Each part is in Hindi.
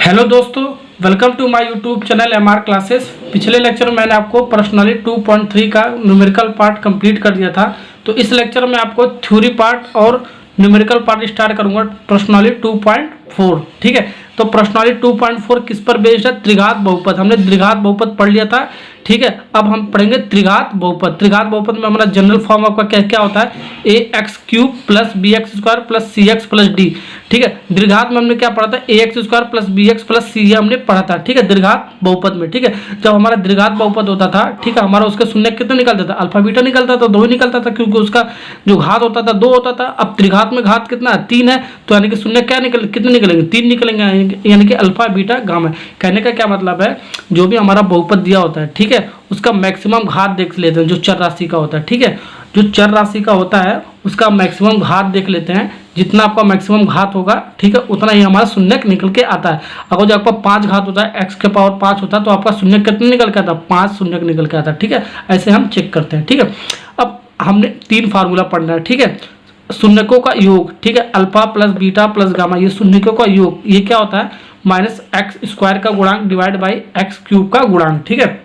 हेलो दोस्तों, welcome to my YouTube channel MR classes. पिछले लेक्चर में मैंने आपको पर्सनैलिटी 2.3 का न्यूमेरिकल पार्ट कंप्लीट कर दिया था। तो इस लेक्चर में आपको थ्योरी पार्ट और न्यूमेरिकल पार्ट स्टार्ट करूंगा पर्सनैलिटी 2.4। ठीक है, तो पर्सनैलिटी 2.4 किस पर बेस्ड है? त्रिघात बहुपद। हमने द्विघात बहुपद पढ़ लिया था। ठीक है, अब हम पढ़ेंगे त्रिघात बहुपद। त्रिघात बहुपद में हमारा जनरल फॉर्म आपका क्या क्या होता है? ax³ plus bx² plus cx plus d। ठीक है, द्विघात में हमने क्या पढ़ा था? ax² plus bx plus c हमने पढ़ा था। ठीक है, द्विघात बहुपद में। ठीक है, जब हमारा द्विघात बहुपद होता था, ठीक है, हमारा उसके शून्य कितना निकलता था? अल्फा बीटा निकलता था, 2 ही निकलता था, क्योंकि उसका जो घात होता था 2 होता था। अब त्रिघात में घात कितना है? 3 है, तो यानी कि शून्य क्या कितने निकलेंगे? 3 निकलेंगे, यानी कि अल्फा बीटा गामा। कहने का क्या मतलब है, जो भी हमारा बहुपद दिया होता है, ठीक है, उसका मैक्सिमम घात देख लेते हैं, जो चर राशि का होता है। ठीक है, जो चर राशि का होता है उसका मैक्सिमम घात देख लेते हैं। जितना आपका मैक्सिमम घात होगा, ठीक है, उतना ही हमारा शून्य निकल के आता है। अगर जो आपका 5 घात होता है, x के पावर 5 होता है, तो आपका शून्य कितना निकल के आता है? 5 शून्य निकल के आता है। ठीक है, ऐसे हम चेक करते हैं। ठीक है, अब हमने 3 फार्मूला पढ़ना है। ठीक है, शून्यकों का योग, ठीक है, alpha plus beta plus gamma, ये शून्यकों का योग, ये क्या होता है? माइनस x² का गुणांक डिवाइड बाई x³ का गुणांक। ठीक है,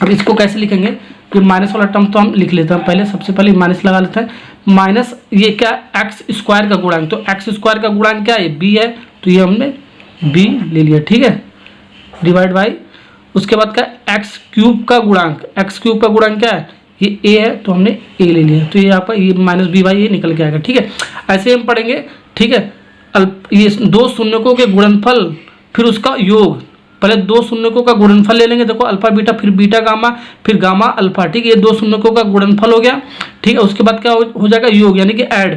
अब इसको कैसे लिखेंगे? ये माइनस वाला टर्म तो हम लिख लेते हैं पहले, सबसे पहले माइनस लगा लेते हैं। माइनस ये क्या? x² का गुणांक, तो x² का गुणांक क्या है? b है, तो ये हमने b ले लिया। ठीक है, डिवाइड बाई, उसके बाद का x³ का गुणांक, x³ का गुणांक क्या है? ये a है, तो हमने a ले लिया, तो ये आपका ये माइनस b बाई ये निकल के आएगा। ठीक है, ऐसे हम पढ़ेंगे। ठीक है, ये 2 शून्यकों के गुणनफल फिर उसका योग। पहले 2 शून्यकों का गुणनफल ले लेंगे। देखो, अल्फा बीटा, फिर बीटा गामा, फिर गामा अल्फा। ठीक है, ये 2 शून्यकों का गुणनफल हो गया। ठीक है, उसके बाद क्या हो जाएगा? योग, यानी कि ऐड,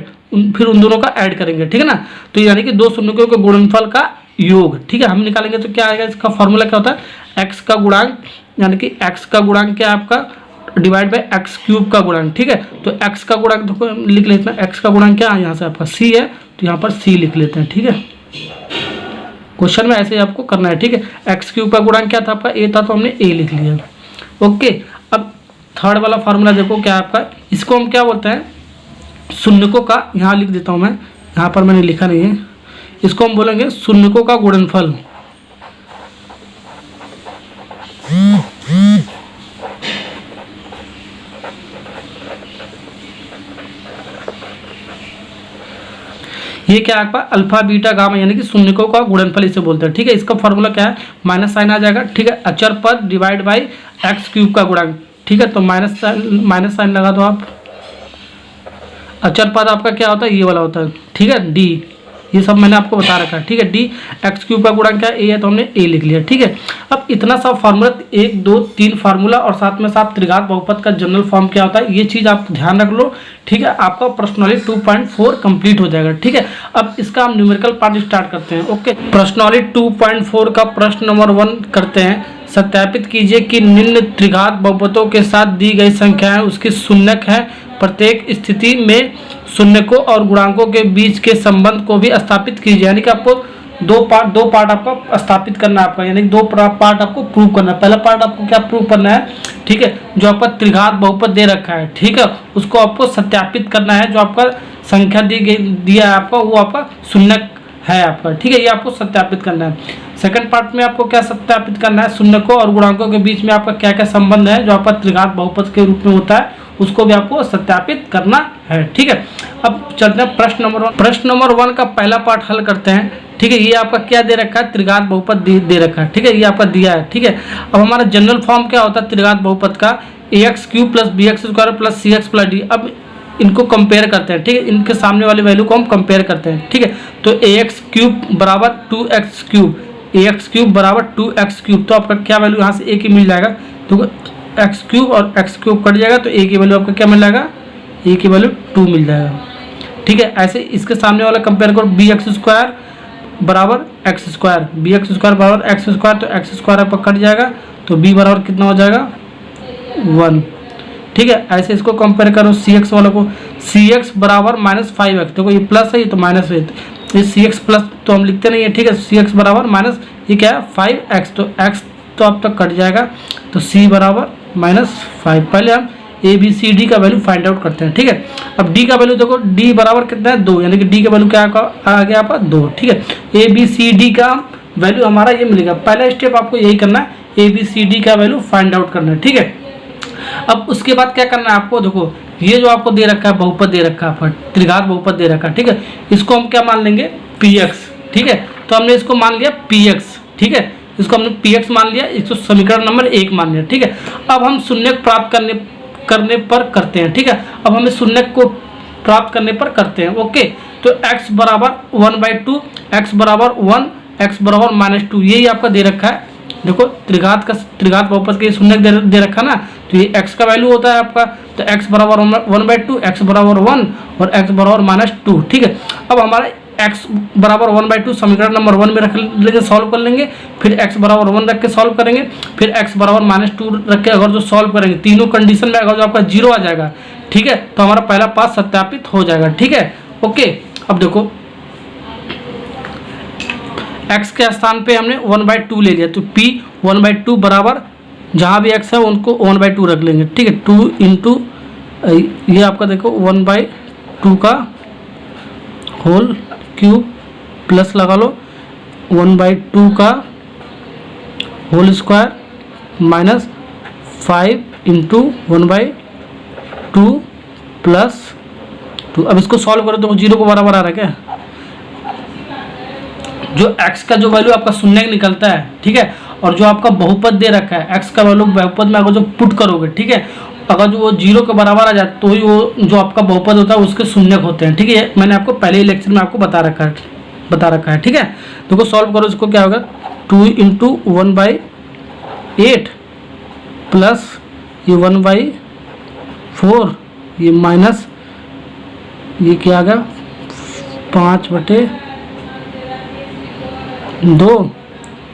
फिर उन दोनों का ऐड करेंगे। ठीक है ना, तो यानी कि 2 शून्यकों के गुणनफल का योग। ठीक है, हम निकालेंगे तो क्या आएगा? इसका फॉर्मूला क्या होता है? x का गुणांक, यानी कि x का गुणांक क्या है आपका? डिवाइड बाई x³ का गुणांक। ठीक है, तो x का गुणांक देखो लिख लेते हैं। x का गुणांक क्या है? यहाँ से आपका c है, तो यहाँ पर c लिख लेते हैं। ठीक है, क्वेश्चन में ऐसे आपको करना है। ठीक है, x³ का गुणांक क्या था आपका? a था, तो हमने a लिख लिया। ओके, अब थर्ड वाला फार्मूला देखो क्या है आपका? इसको हम क्या बोलते हैं? शून्यकों का, यहाँ लिख देता हूँ मैं, यहाँ पर मैंने लिखा नहीं है, इसको हम बोलेंगे शून्यकों का गुणनफल। ये क्या है आपका? अल्फा बीटा गामा, यानी कि शून्यकों का गुणनफल इसे बोलते हैं। ठीक है, इसका फॉर्मूला क्या है? माइनस साइन आ जाएगा। ठीक है, अचर पद डिवाइड बाई x³ का गुणांक। ठीक है, तो माइनस साइन लगा दो आप। अचर पद आपका क्या होता है? ये वाला होता है। ठीक है, d, ये सब मैंने आपको बता रखा है। ठीक है, d, x³ का गुणांक क्या है? a है, तो हमने a लिख लिया। ठीक है, अब इतना सा फार्मूला, 1 2 3 फार्मूला और साथ में साथ त्रिघात बहुपद का जनरल फॉर्म क्या होता है, ये चीज़ आप ध्यान रख लो। ठीक है, आपका पर्सनैलिटी 2.4 कंप्लीट हो जाएगा। ठीक है, अब इसका हम न्यूमेरिकल पार्ट स्टार्ट करते हैं। ओके, पर्सनैलिटी 2.4 का प्रश्न नंबर 1 करते हैं। सत्यापित कीजिए कि निम्न त्रिघात बहुपदों के साथ दी गई संख्याएं उसकी शून्यक है। प्रत्येक स्थिति में शून्यकों और गुणांकों के बीच के संबंध को भी स्थापित कीजिए। यानी कि आपको दो पार्ट आपको स्थापित करना है आपका, यानी 2 पार्ट आपको प्रूव करना है। पहला पार्ट आपको क्या प्रूव करना है? ठीक है, जो आपका त्रिघात बहुपद दे रखा है, ठीक है, उसको आपको सत्यापित करना है। जो आपका संख्या दिया है आपका, वो आपका शून्यक है आपका। ठीक है, ये आपको सत्यापित करना है। सेकंड पार्ट में आपको क्या सत्यापित करना है? शून्यकों और गुणांकों के बीच में आपका क्या क्या संबंध है, जो आपका त्रिघात बहुपद के रूप में होता है, उसको भी आपको सत्यापित करना है। ठीक है, अब चलते हैं प्रश्न नंबर 1। प्रश्न नंबर 1 का पहला पार्ट हल करते हैं। ठीक है, ये आपका क्या दे रखा है? त्रिघात बहुपद दे रखा है। ठीक है, ये आपका दिया है। ठीक है, अब हमारा जनरल फॉर्म क्या होता है त्रिघात बहुपद का? ax³ plus bx² plus cx plus d। अब इनको कंपेयर करते हैं। ठीक है, इनके सामने वाली वैल्यू को हम कंपेयर करते हैं। ठीक है, तो ax³ बराबर 2x³, ax³ बराबर 2x³, तो आपका क्या वैल्यू यहाँ से a की मिल जाएगा। तो x³ और x³ कट जाएगा, तो a की वैल्यू आपका क्या मिल जाएगा? a की वैल्यू 2 मिल जाएगा। ठीक है, ऐसे इसके सामने वाला कंपेयर करो, bx² बराबर x², bx² बराबर x², तो x² आपका कट जाएगा, तो b बराबर कितना हो जाएगा? 1। ठीक है, ऐसे इसको कंपेयर करो cx वालों को, cx बराबर -5x। देखो, ये प्लस है, ये तो माइनस है, ये cx प्लस तो हम लिखते नहीं है। ठीक है, cx बराबर माइनस, ये क्या है? 5x, तो x तो अब तक कट जाएगा, तो c बराबर -5। पहले हम ए बी सी डी का वैल्यू फाइंड आउट करते हैं। ठीक है, अब डी का वैल्यू देखो, डी बराबर कितना है? 2, यानी कि डी का वैल्यू क्या आ गया आपका? 2। ठीक है, ए बी सी डी का वैल्यू हमारा ये मिलेगा। पहला स्टेप आपको यही करना है, ABCD का वैल्यू फाइंड आउट करना है, ठीक है। अब उसके बाद क्या करना है आपको, देखो ये जो आपको दे रखा है बहुपद दे रखा है, त्रिघात बहुपद दे रखा है, ठीक है। इसको हम क्या मान लेंगे, PX, ठीक है। तो हमने इसको मान लिया PX, ठीक है। इसको हमने PX मान लिया, इसको समीकरण नंबर 1 मान लिया, ठीक है। अब हम शून्यक प्राप्त करने पर करते हैं, ठीक है। अब हमें शून्यक को प्राप्त करने पर करते हैं, ओके। तो x बराबर 1/2, x बराबर 1, x बराबर -2, यही आपका दे रखा है। देखो त्रिघात बहुपद के शून्यक दे रखा ना, तो ये x का वैल्यू होता है आपका। तो x बराबर 1/2, x बराबर 1 और x बराबर -2, ठीक है। अब हमारा x बराबर 1/2 समीकरण नंबर 1 में रख लेंगे, सॉल्व कर लेंगे। फिर x बराबर 1 रख के सॉल्व करेंगे। फिर x बराबर -2 रख के अगर जो सॉल्व करेंगे, तीनों कंडीशन में अगर जो आपका 0 आ जाएगा, ठीक है, तो हमारा पहला पास सत्यापित हो जाएगा, ठीक है, ओके। अब देखो x के स्थान पे हमने 1/2 ले लिया, तो p 1/2 बराबर जहाँ भी x है उनको 1/2 रख लेंगे, ठीक है। 2 इंटू ये आपका देखो 1/2 का होल क्यूब प्लस लगा लो 1/2 का whole square minus 5 into 1/2 plus 2। अब इसको सॉल्व करो तो 0 को बराबर आ रहा है क्या, जो x का जो वैल्यू आपका शून्य निकलता है, ठीक है। और जो आपका बहुपद दे रखा है x का वैल्यू बहुपद में अगर जो पुट करोगे, ठीक है, अगर जो वो 0 के बराबर आ जाए तो ही वो जो आपका बहुपद होता है उसके शून्यक होते हैं, ठीक है। मैंने आपको पहले ही लेक्चर में आपको बता रखा है, ठीक है। देखो सॉल्व करो, इसको क्या होगा 2 इंटू 1/8 प्लस ये 1/4 ये माइनस ये क्या आ गया 5/2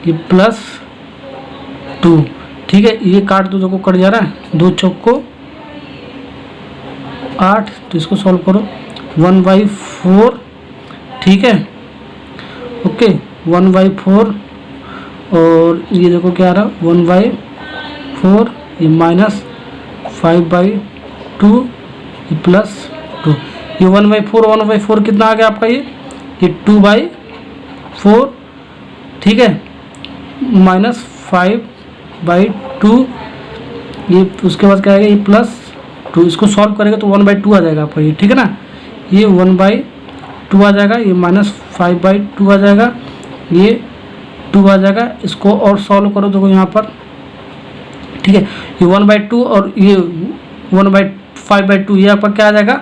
ये प्लस 2, ठीक है। ये काट दो, देखो कट जा रहा है, 2 चौको 8, तो इसको सॉल्व करो 1/4, ठीक है, ओके 1/4 और ये देखो क्या आ रहा 1/4 ये माइनस 5/2 ये प्लस 2। ये 1/4 कितना आ गया आपका, ये 2/4, ठीक है, माइनस 5/2 ये उसके बाद क्या आएगा ये प्लस 2। इसको सॉल्व करेगा तो 1/2 आ जाएगा आपका ये, ठीक है ना। ये 1/2 आ जाएगा, ये माइनस 5/2 आ जाएगा, ये 2 आ जाएगा। इसको और सॉल्व करो देखो यहाँ पर, ठीक है, ये 1/2 और ये 1/5/2 ये आपका क्या आ जाएगा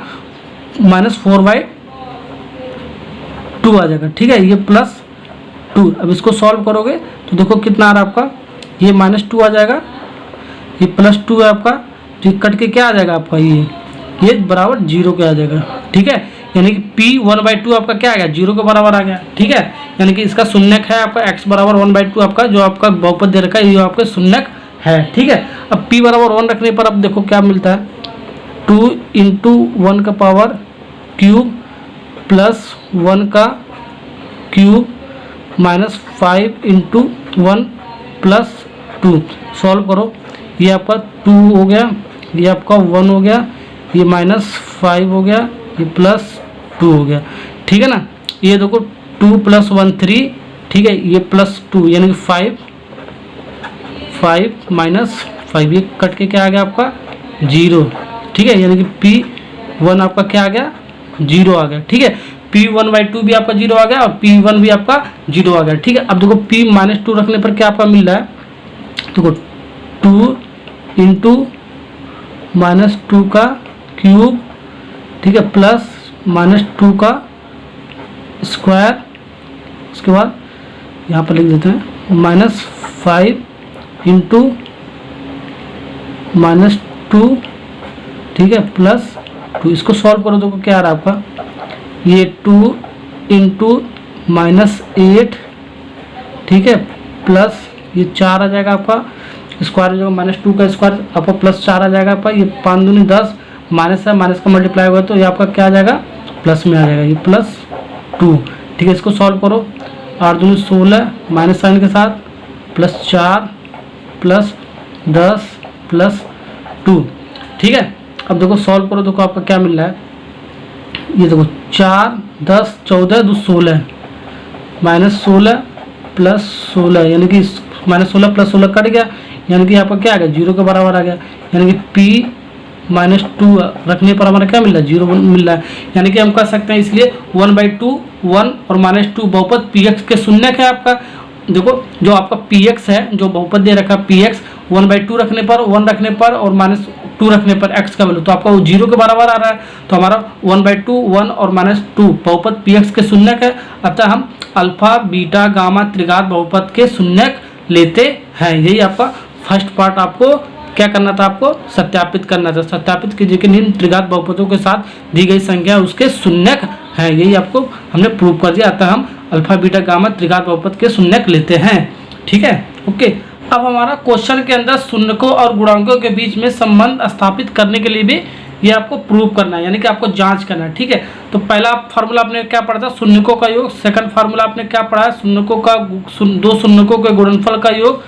-4/2 आ जाएगा, ठीक है, ये प्लस 2। अब इसको सॉल्व करोगे तो देखो कितना आ रहा है आपका, ये -2 आ जाएगा, ये +2 है आपका, तो ये कट के क्या आ जाएगा आपका ये बराबर 0 के आ जाएगा, ठीक है। यानी कि p 1/2 आपका क्या आ गया 0 के बराबर आ गया, ठीक है। यानी कि इसका शून्यक है आपका x बराबर 1/2 आपका जो आपका बहुपद दे रखा है ये आपका शून्यक है, ठीक है। अब p बराबर 1 रखने पर अब देखो क्या मिलता है 2 इंटू 1 का पावर क्यूब प्लस 1 का cube minus 5 into 1 plus 2। Solve करो, ये आपका 2 हो गया, ये आपका 1 हो गया, ये -5 हो गया, ये +2 हो गया, ठीक है ना। ये देखो 2 + 1 3, ठीक है, ये +2 यानी कि 5 -5 ये कट के क्या आ गया आपका 0, ठीक है। यानी कि P1 आपका क्या आ गया 0 आ गया, ठीक है। P1/2 भी आपका 0 आ गया और P1 भी आपका 0 आ गया, ठीक है। अब देखो P -2 रखने पर क्या आपका मिल रहा है, देखो 2 इंटू -2 का क्यूब, ठीक है, प्लस -2 का स्क्वायर, उसके बाद यहाँ पर लिख देते हैं -5 इंटू -2, ठीक है, प्लस 2। इसको सॉल्व करो तो क्या आ रहा है आपका ये 2 इंटू -8, ठीक है, प्लस ये 4 आ जाएगा आपका, स्क्वायर जो -2 का स्क्वायर आपका +4 आ जाएगा आपका, ये 5 दूनी 10 माइनस है, माइनस का मल्टीप्लाई होगा तो ये आपका क्या आ जाएगा प्लस में आ जाएगा, ये +2, ठीक है। इसको सॉल्व करो 8 दूनी 16 माइनस साइन के साथ +4 +10 +2, ठीक है। अब देखो सॉल्व करो, देखो आपका क्या मिल रहा है, ये देखो 4 10 14 2 16 -16 प्लस 16 यानी कि -16 प्लस 16 कट गया, यानी कि आपका क्या आ गया 0 के बराबर आ गया, यानी कि p -2 रखने पर हमारा क्या मिल रहा है 0 मिल रहा है। यानी कि हम कह सकते हैं इसलिए 1/2 1 और -2 बहुपद px के शून्यक है आपका। देखो जो आपका px है, जो बहुपद दे रखा है px 1/2 रखने पर 1 रखने पर और -2 रखने पर x का वैल्यू तो आपका वो 0 के बराबर आ रहा है। तो हमारा 1/2 1 और -2 बहुपद px के शून्यक है, अतः हम अल्फा बीटा गामा त्रिघात बहुपद के शून्यक लेते हैं। यही आपका फर्स्ट पार्ट आपको क्या करना था, आपको सत्यापित करना था। सत्यापित कीजिए कि निम्न त्रिघात बहुपदों के साथ दी गई संख्या उसके शून्यक है, यही आपको हमने प्रूव कर दिया। अतः हम अल्फा बीटा गामा त्रिघात बहुपद के शून्यक लेते हैं। ठीक है, ओके। अब हमारा क्वेश्चन के अंदर शून्यकों और गुणांकों के बीच में संबंध स्थापित करने के लिए भी ये आपको प्रूव करना है, यानी कि आपको जांच करना है। ठीक है, तो पहला फार्मूला आपने क्या पढ़ा था, शून्यकों का योग। सेकंड फार्मूला आपने क्या पढ़ा है, शून्यकों का दो शून्यकों के गुणनफल का योग।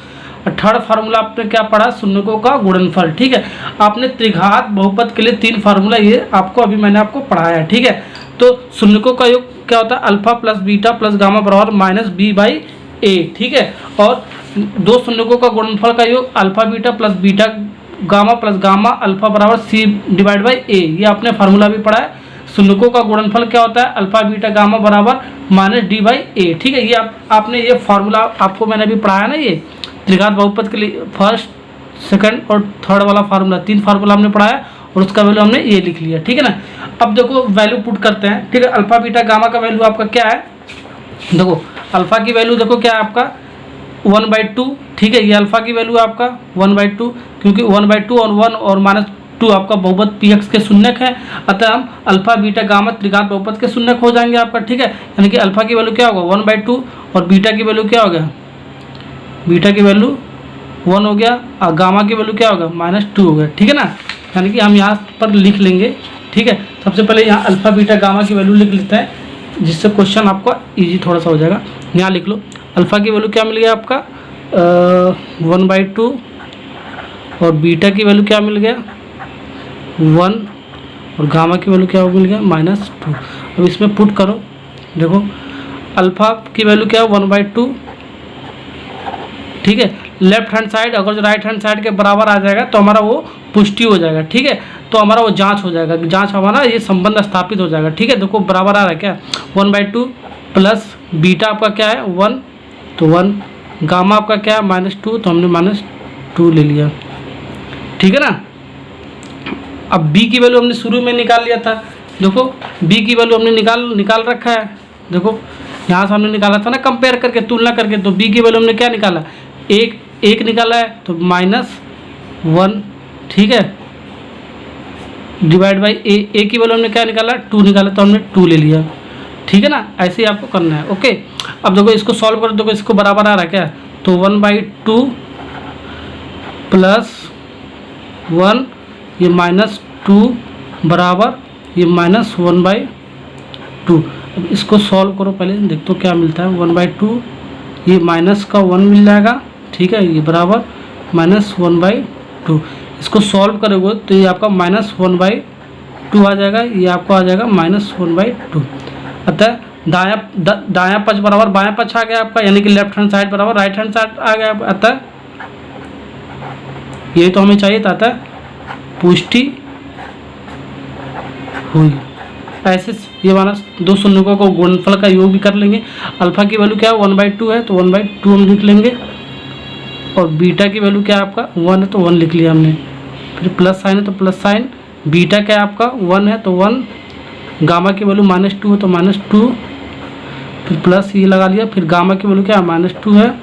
थर्ड फार्मूला आपने क्या पढ़ा, शून्यकों का गुणनफल। ठीक है, आपने त्रिघात बहुपद के लिए 3 फार्मूला ये आपको अभी मैंने आपको पढ़ाया है। ठीक है, तो शून्यकों का योग क्या होता है, alpha plus beta plus gamma बराबर -b/a। ठीक है, और दो शून्यकों का गुणनफल का योग alpha beta plus beta gamma plus gamma alpha बराबर c/a। ये आपने फार्मूला भी पढ़ा है। शून्यकों का गुणनफल क्या होता है, अल्फा बीटा गामा बराबर -d/a। ठीक है, ये आपने ये फार्मूला आपको मैंने अभी पढ़ाया ना, ये त्रिघात बहुपद के लिए फर्स्ट सेकंड और थर्ड वाला फार्मूला 3 फार्मूला हमने पढ़ाया और उसका वैल्यू हमने ये लिख लिया। ठीक है ना, अब देखो वैल्यू पुट करते हैं। ठीक है, अल्फा बीटा गामा का वैल्यू आपका क्या है, देखो अल्फा की वैल्यू देखो क्या है आपका 1/2। ठीक है, ये अल्फा की वैल्यू आपका 1/2, क्योंकि 1/2 और 1 और -2 आपका बहुपद px के शून्यक है, अतः हम अल्फा बीटा गामा त्रिघात बहुपद के शून्यक हो जाएंगे आपका। ठीक है, यानी कि अल्फा की वैल्यू क्या होगा 1/2 और बीटा की वैल्यू क्या होगा, बीटा की वैल्यू 1 हो गया और गामा की वैल्यू क्या होगा -2 हो गया। ठीक है ना, यानी कि हम यहाँ पर लिख लेंगे। ठीक है, सबसे पहले यहाँ अल्फा बीटा गामा की वैल्यू लिख लेते हैं, जिससे क्वेश्चन आपका इजी थोड़ा सा हो जाएगा। यहाँ लिख लो अल्फा की वैल्यू क्या मिल गया आपका 1/2 और बीटा की वैल्यू क्या मिल गया 1 और गामा की वैल्यू क्या मिल गया -2। अब इसमें पुट करो, देखो अल्फा की वैल्यू क्या है 1/2। ठीक है, लेफ्ट हैंड साइड अगर जो राइट हैंड साइड के बराबर आ जाएगा तो हमारा वो पुष्टि हो जाएगा। ठीक है, तो हमारा वो जांच हो जाएगा, जांच हमारा ये संबंध स्थापित हो जाएगा। ठीक है, देखो बराबर आ रहा है क्या 1/2 प्लस बीटा आपका क्या है 1 तो 1, गामा आपका क्या है -2 तो हमने -2 ले लिया। ठीक है ना, अब b की वैल्यू हमने शुरू में निकाल लिया था। देखो b की वैल्यू हमने निकाल रखा है। देखो यहाँ से हमने निकाला था ना कंपेयर करके, तुलना करके, तो b की वैल्यू हमने क्या निकाला एक निकाला है तो -1। ठीक है, डिवाइड बाई a की वैल्यू हमने क्या निकाला 2 निकाला तो हमने 2 ले लिया। ठीक है ना, ऐसे ही आपको करना है। ओके, अब देखो इसको सॉल्व करो, देखो इसको बराबर आ रहा है क्या, तो 1/2 प्लस 1 ये -2 बराबर ये -1/2। अब इसको सॉल्व करो पहले, देख तो क्या मिलता है 1/2 ये माइनस का 1 मिल जाएगा। ठीक है, ये बराबर -1/2। इसको सॉल्व करोगे तो ये आपका -1/2 आ जाएगा, ये आपको आ जाएगा -1/2। अतः दायां पक्ष बराबर बायां पक्ष आ गया आपका, यानी कि लेफ्ट हैंड साइड बराबर राइट हैंड साइड आ गया। अतः ये तो हमें चाहिए था, अतः पुष्टि हुई। ऐसे ये वाला दो शून्यकों को गुणनफल का योग भी कर लेंगे। अल्फा की वैल्यू क्या है 1/2 है तो 1/2 हम लिख लेंगे, और बीटा की वैल्यू क्या है आपका 1 है तो 1 लिख लिया हमने। फिर प्लस साइन है तो प्लस साइन, बीटा क्या है आपका 1 है तो 1, गामा की वैल्यू -2 है तो -2, फिर प्लस ये लगा लिया। फिर गामा की वैल्यू क्या है -2 है,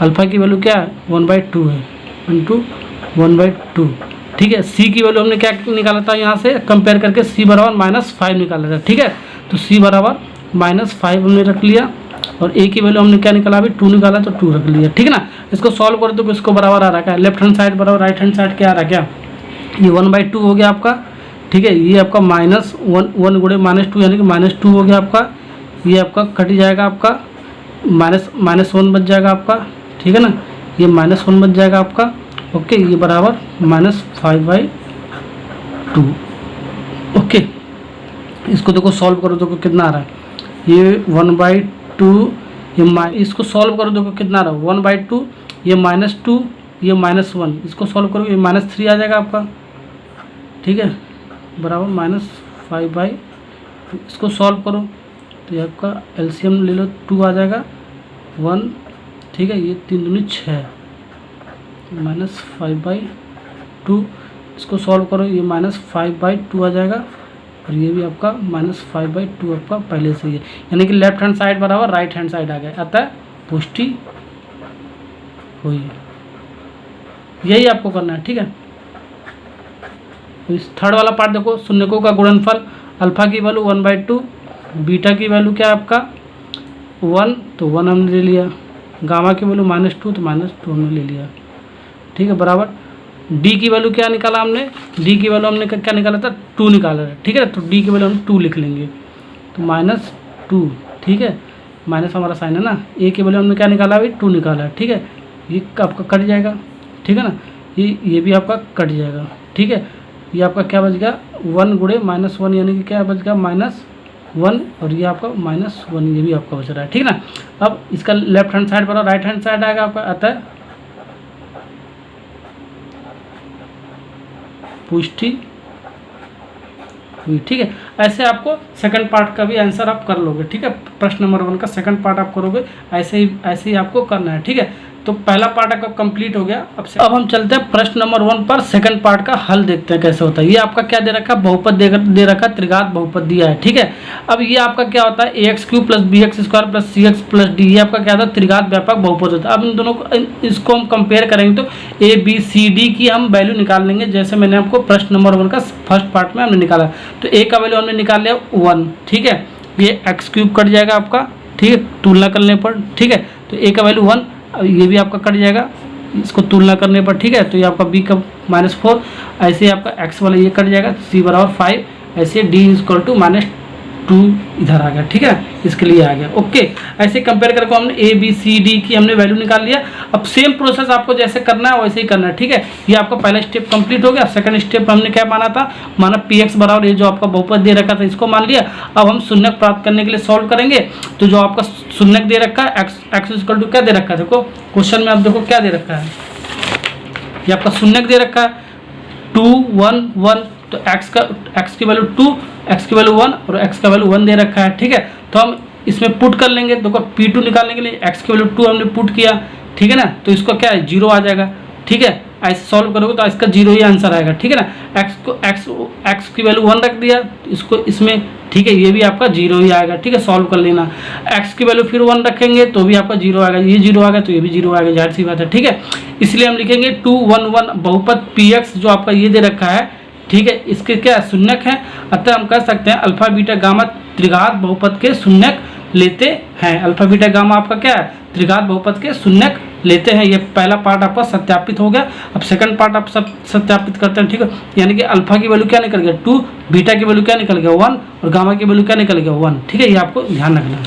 अल्फा की वैल्यू क्या है 1/2 है इंटू 1/2। ठीक है, सी की वैल्यू हमने क्या निकाला था यहाँ से कंपेयर करके, सी बराबर -5 निकाला था। ठीक है, तो सी बराबर -5 हमने रख लिया, और ए की वैल्यू हमने क्या निकाला अभी 2 निकाला तो 2 रख लिया। ठीक है ना, इसको सॉल्व कर दो, इसको बराबर आ रहा है क्या, लेफ्ट हैंड साइड बराबर राइट हैंड साइड क्या आ रहा है क्या, ये 1/2 हो गया आपका। ठीक है, ये आपका -1 गुणे -2 यानी कि -2 हो गया आपका, ये आपका कट जाएगा आपका, -1 बच जाएगा आपका। ठीक है ना, ये -1 बच जाएगा आपका। ओके, ये बराबर -5/2। ओके, इसको देखो सॉल्व करो, देखो कितना आ रहा है, ये 1/2 ये इसको सॉल्व करो, देखो कितना रहा 1/2, ये -2, ये -1, इसको सॉल्व करो ये -3 आ जाएगा आपका, ठीक है, बराबर -5/2, इसको सॉल्व करो तो ये आपका एलसीएम ले लो 2 आ जाएगा 1, ठीक है, ये 3 दूनी 6 -5/2, इसको सॉल्व करो ये -5/2 आ जाएगा और ये भी आपका -5/2 आपका पहले से ही है, यानी कि लेफ्ट हैंड साइड बराबर राइट हैंड साइड आ गया, अतः पुष्टि हुई। यही आपको करना है, ठीक है। तो इस थर्ड वाला पार्ट देखो, शून्यकों का गुणनफल, अल्फा की वैल्यू 1/2, बीटा की वैल्यू क्या है आपका 1, तो 1 हमने ले लिया, गामा की वैल्यू -2, तो -2 हमने ले लिया, ठीक है, बराबर डी की वैल्यू क्या निकाला हमने, डी की वैल्यू हमने क्या निकाला था 2 निकाला था, ठीक है, तो डी की वैल्यू हम 2 लिख लेंगे, तो -2, ठीक है, माइनस हमारा साइन है ना, ए की वैल्यू हमने क्या निकाला अभी 2 निकाला है, ठीक है, ये आपका कट जाएगा, ठीक है ना, ये भी आपका कट जाएगा, ठीक है, ये आपका क्या बच गया 1 गुणे -1, यानी कि क्या बच गया -1 और ये आपका -1, ये भी आपका बच रहा है, ठीक है ना। अब इसका लेफ्ट हैंड साइड पर राइट हैंड साइड आएगा आपका, अतः पुष्टि हुई, ठीक है। ऐसे आपको सेकंड पार्ट का भी आंसर आप कर लोगे, ठीक है, प्रश्न नंबर 1 का सेकंड पार्ट आप करोगे, ऐसे ही आपको करना है, ठीक है। तो पहला पार्ट आपका कंप्लीट हो गया। अब हम चलते हैं प्रश्न नंबर 1 पर, सेकंड पार्ट का हल देखते हैं कैसे होता है। ये आपका क्या दे रखा है, बहुपद दे रखा है, त्रिघात बहुपद दिया है, ठीक है। अब ये आपका क्या होता है ax³ + bx² + cx + d, ये आपका क्या होता है त्रिघात व्यापक बहुपद होता है। अब इन दोनों को इसको हम कंपेयर करेंगे तो a b c d की हम वैल्यू निकाल लेंगे, जैसे मैंने आपको प्रश्न नंबर 1 का फर्स्ट पार्ट में हमने निकाला। तो a का वैल्यू हमने निकाल लिया 1, ठीक है, ये x³ कट जाएगा आपका, ठीक है, तुलना करने पर, ठीक है, तो a का वैल्यू 1, ये भी आपका कट जाएगा इसको तुलना करने पर, ठीक है, तो ये आपका b का -4, ऐसे ही आपका x वाला ये कट जाएगा, c बराबर 5, ऐसे d = -2 इधर आ गया, ठीक है, इसके लिए आ गया, ओके। ऐसे कंपेयर करके हमने a b c d की हमने वैल्यू निकाल लिया। अब सेम प्रोसेस आपको जैसे करना है वैसे ही करना है, ठीक है। ये आपका पहला स्टेप कंप्लीट हो गया। सेकंड स्टेप हमने क्या माना था, माना px बराबर ये जो आपका बहुपद दे रखा था इसको मान लिया। अब हम शून्यक प्राप्त करने के लिए सॉल्व करेंगे। तो जो आपका शून्यक दे रखा है x = क्या दे रखा है, देखो क्वेश्चन में आप देखो क्या दे रखा है, ये आपका शून्यक दे रखा है 2 1 1, तो x की वैल्यू 2, x की वैल्यू 1 और x का वैल्यू 1 दे रखा है, ठीक है। तो हम इसमें पुट कर लेंगे, देखो p2 निकालने के लिए x की वैल्यू 2 हमने पुट किया, ठीक है ना, तो इसको क्या है 0 आ जाएगा, ठीक है। ऐसे सॉल्व करोगे तो इसका 0 ही आंसर आएगा, ठीक है ना। x की वैल्यू 1 रख दिया इसको इसमें, ठीक है, ये भी आपका 0 ही आएगा, ठीक है, सॉल्व कर लेना। x की वैल्यू फिर 1 रखेंगे तो भी आपका 0 आएगा, ये 0 आ गया तो ये भी 0 आएगा, जाहिर सी बात है, ठीक है। इसलिए हम लिखेंगे 2 1 1 बहुपद px जो आपका ये दे रखा है, ठीक है, इसके क्या शून्यक है, अतः हम कह सकते हैं अल्फा बीटा गामा त्रिघात बहुपद के शून्यक लेते हैं। अल्फा बीटा गामा आपका क्या है, त्रिघात बहुपद के शून्यक लेते हैं। ये पहला पार्ट आपका सत्यापित हो गया। अब सेकंड पार्ट आप सब सत्यापित करते हैं, ठीक है, यानी कि अल्फा की वैल्यू क्या निकल गया 2, बीटा की वैल्यू क्या निकल गया 1 और गामा की वैल्यू क्या निकल गया 1, ठीक है, ये आपको ध्यान रखना है।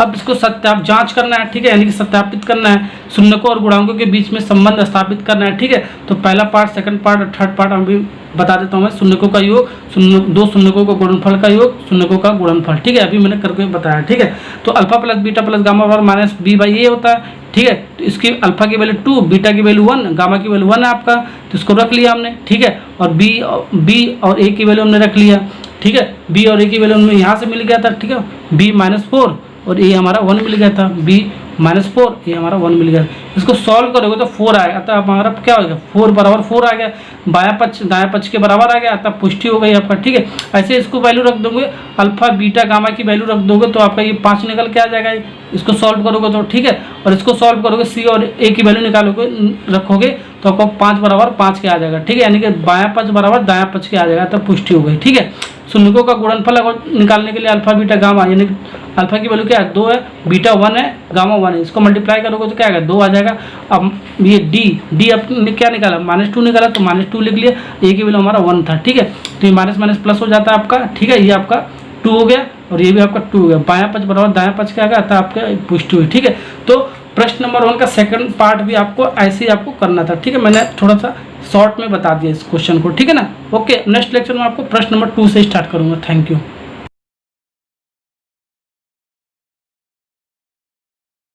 अब इसको जांच करना है, ठीक है, यानी कि सत्यापित करना है, शून्यकों और गुणांकों के बीच में संबंध स्थापित करना है, ठीक है। तो पहला पार्ट, सेकंड पार्ट और थर्ड पार्ट अभी बता देता हूँ मैं। शून्यकों का योग, दो शून्यकों का गुणनफल का योग, शून्यकों का गुणनफल, ठीक है, अभी मैंने करके बताया, ठीक है। तो अल्फा + बीटा + गामा बराबर -b/a होता है, ठीक है। तो इसकी अल्फा की वैल्यू 2, बीटा की वैल्यू 1, गामा की वैल्यू 1 है आपका, तो इसको रख लिया हमने, ठीक है। और b और a की वैल्यू हमने रख लिया, ठीक है, b और a की वैल्यू हमें यहाँ से मिल गया था, ठीक है, b -4 और a हमारा 1 मिल गया था, b -4 ये हमारा 1 मिल गया। इसको सॉल्व करोगे तो 4 आएगा, अतः हमारा क्या हो गया 4 बराबर 4 आ गया, दायां पक्ष के बराबर आ गया, अतः पुष्टि हो गई आपका, ठीक है। ऐसे इसको वैल्यू रख दोगे, अल्फा बीटा गामा की वैल्यू रख दोगे तो आपका ये 5 निकल के आ जाएगा। इसको सॉल्व करोगे तो, ठीक है, और इसको सॉल्व करोगे सी और ए की वैल्यू निकालोगे रखोगे तो आपको 5 बराबर 5 के आ जाएगा, ठीक है, यानी कि बायां पक्ष बराबर दायां पक्ष के आ जाएगा, तब पुष्टि हो गई, ठीक है। शून्यकों का गुणनफल निकालने के लिए अल्फा बीटा गामा, यानी अल्फा की वैल्यू क्या है 2 है, बीटा 1 है, गामा 1 है, इसको मल्टीप्लाई करोगे तो क्या आएगा 2 आ जाएगा। अब ये डी आपने क्या निकाला -2 निकाला, तो -2 लिख लिया, ए की वैल्यू हमारा 1 था, ठीक है, तो ये माइनस प्लस हो जाता है आपका, ठीक है, ये आपका 2 हो गया और ये भी आपका 2 हो गया, बायां पक्ष बराबर दायां पक्ष क्या आएगा, अतः आपका पुष्टि हुई, ठीक है। तो प्रश्न नंबर 1 का सेकंड पार्ट भी आपको ऐसे ही आपको करना था, ठीक है, मैंने थोड़ा सा शॉर्ट में बता दिया इस क्वेश्चन को, ठीक है ना। ओके, नेक्स्ट लेक्चर में आपको प्रश्न नंबर 2 से स्टार्ट करूंगा। Thank you.